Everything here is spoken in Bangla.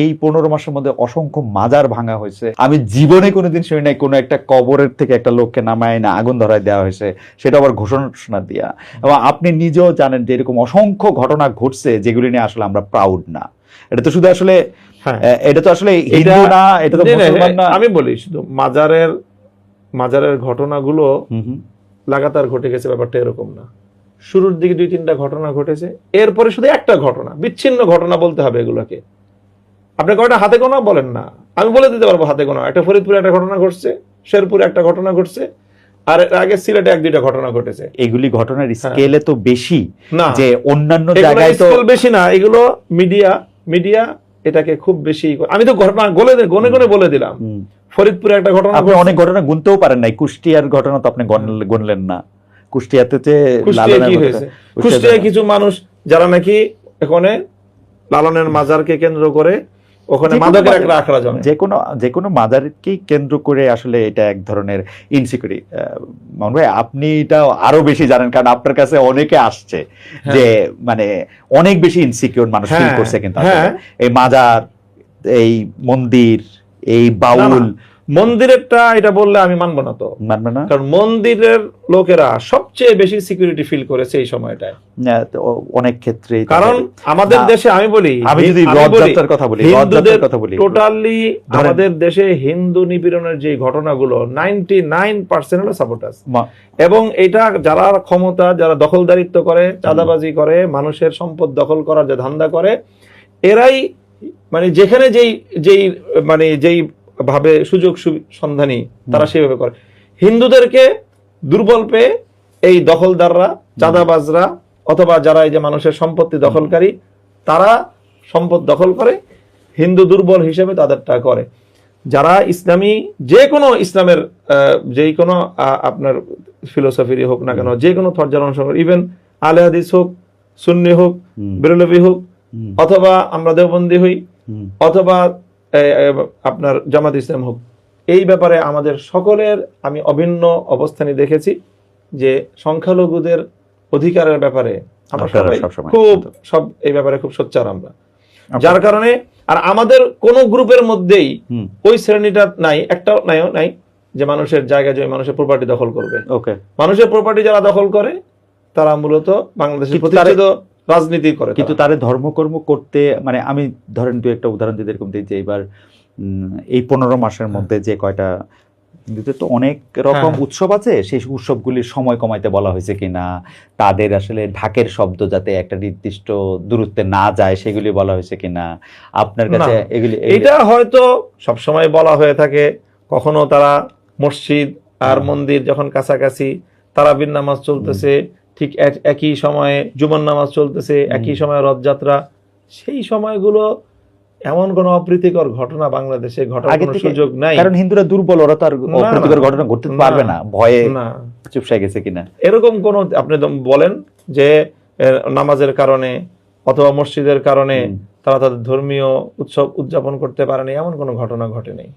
এই 15 মাসের মধ্যে অসংখ্য মাজার ভাঙা হয়েছে। আমি জীবনে কোনোদিন শুনি নাই কোনো একটা কবরের থেকে একটা লোককে নামায় না আগুন ধরায় দেওয়া হয়েছে, সেটা আবার ঘোষণা দিয়া। এবং আপনি নিজেও জানেন যে এরকম অসংখ্য ঘটনা ঘটছে যেগুলি নিয়ে আসলে আমরা প্রাউড না। এটা তো শুধু আসলে এটা তো আসলে হিন্দু না, এটা তো মুসলমান না। আমি বলি শুধু মাজারের ঘটনাগুলো লাগাতার ঘটে গেছে, ব্যাপারটা এরকম না। শুরুর দিকে 2-3টা ঘটনা ঘটেছে, এরপরে শুধু একটা ঘটনা, বিচ্ছিন্ন ঘটনা বলতে হবে এগুলোকে। আপনি কয়টা হাতে গোনা বলেন না, আমি বলে দিতে পারবো হাতে গোনা। একটা ফরিদপুরে একটা ঘটনা ঘটছে, শেরপুরে একটা ঘটনা ঘটছে, আর আগে সিলেটে 1-2টা ঘটনা ঘটেছে। এগুলি ঘটনার স্কেলে তো বেশি না, যে অন্যান্য জায়গায় তো বেশি না। এগুলো মিডিয়া এটাকে খুব বেশি, আমি তো ঘটনা গনে বলে দিলাম। ফরিদপুরে একটা ঘটনা, আপনি অনেক ঘটনা গুনতেও পারেন নাই। কুষ্টিয়ার ঘটনা তো আপনি গুনলেন না। কুষ্টিয়াতে কুষ্টিয়ায় কিছু মানুষ যারা নাকি এখানে লালনের মাজারকে কেন্দ্র করে ওখানে মাদকের একটা আখড়া জমে। যে কোনো মাজারকে কেন্দ্র করে আসলে এটা এক ধরনের ইনসিকিউরিটি। মামুন ভাই, আপনি এটা আরো বেশি জানেন, কারণ আপনার কাছে অনেকে আসছে যে মানে অনেক বেশি ইনসিকিউর মানুষ ফিল করছে। কিন্তু এই মাজার, এই মন্দির, এই বাউল মন্দিরেরটা এটা বললে আমি মানবো না। তো মানবে না, কারণ মন্দিরের লোকেরা সবচেয়ে বেশি সিকিউরিটি ফিল করেছে এই সময়টায় অনেক ক্ষেত্রে। কারণ আমাদের দেশে আমি যদি রথযাত্রার কথা বলি, টোটালি আমাদের দেশে হিন্দু নিপীড়নের যে ঘটনাগুলো 99% হলো সাবোটাজ। এবং এটা যারা ক্ষমতা, যারা দখলদারিত্ব করে, চাঁদাবাজি করে, মানুষের সম্পদ দখল করার যে ধান্দা করে, এরাই মানে যেখানে যেই ভাবে সুযোগ সন্ধানী তারা সেভাবে করে। হিন্দুদেরকে দুর্বল পেয়ে এই দখলদাররা, চাঁদাবাজরা, অথবা যারা এই যে মানুষের সম্পত্তি দখলকারী, তারা সম্পদ দখল করে, হিন্দু দুর্বল হিসেবে তাদেরটা করে। যারা ইসলামী, যে কোনো ইসলামের যেই কোনো আপনার ফিলোসফি হোক না কেন, যে কোনো থরজার অনুসরণ, ইভেন আহলে হাদিস হোক, সুন্নি হোক, বেরলভী হোক, অথবা আমরা দেওবন্দি হই, অথবা আপনার জামাত ইসলাম হোক, এই ব্যাপারে আমাদের সকলের আমি অভিন্ন অবস্থানই দেখেছি যে সংখ্যালঘুদের অধিকারের ব্যাপারে আমরা সব এই ব্যাপারে খুব সোচ্চার আমরা। যার কারণে আর আমাদের কোন গ্রুপের মধ্যেই ওই শ্রেণীটা নাই, একটাও নাই যে মানুষের জায়গা জমি, মানুষের প্রপার্টি দখল করবে। মানুষের প্রপার্টি যারা দখল করে তারা মূলত বাংলাদেশের প্রতিষ্ঠিত রাজনীতি করে। কিন্তু তারে ধর্মকর্ম করতে, মানে আমি ধরেন দু একটা উদাহরণ দিতে এরকম দিই যে এবার এই 15 মাসের মধ্যে যে কয়টা হিন্দুদের তো অনেক রকম উৎসব আছে, সেই উৎসবগুলির সময় কমাইতে বলা হয়েছে কিনা, তাদের আসলে ঢাকের শব্দ যাতে একটা নির্দিষ্ট দূরত্বে না যায় সেগুলি বলা হয়েছে কিনা আপনার কাছে? এটা হয়তো সবসময় বলা হয়ে থাকে। কখনো তারা মসজিদ আর মন্দির যখন কাছাকাছি, তারাবির নামাজ চলতেছে, ঠিক একই সময়ে জুমার নামাজ চলতেছে, একই সময়ে রথযাত্রা, সেই সময়গুলো এমন কোন অপ্রীতিকর ঘটনা বাংলাদেশে ঘটার কোনো সুযোগ নাই। কারণ হিন্দুরা দুর্বল, ওরা তো আর অপ্রীতিকর ঘটনা ঘটতে পারবে না, ভয়ে চুপসায় গেছে কিনা। এরকম কোন আপনি বলেন যে নামাজের কারণে অথবা মসজিদের কারণে তারা তাদের ধর্মীয় উৎসব উদযাপন করতে পারেনি, এমন কোনো ঘটনা ঘটে নেই।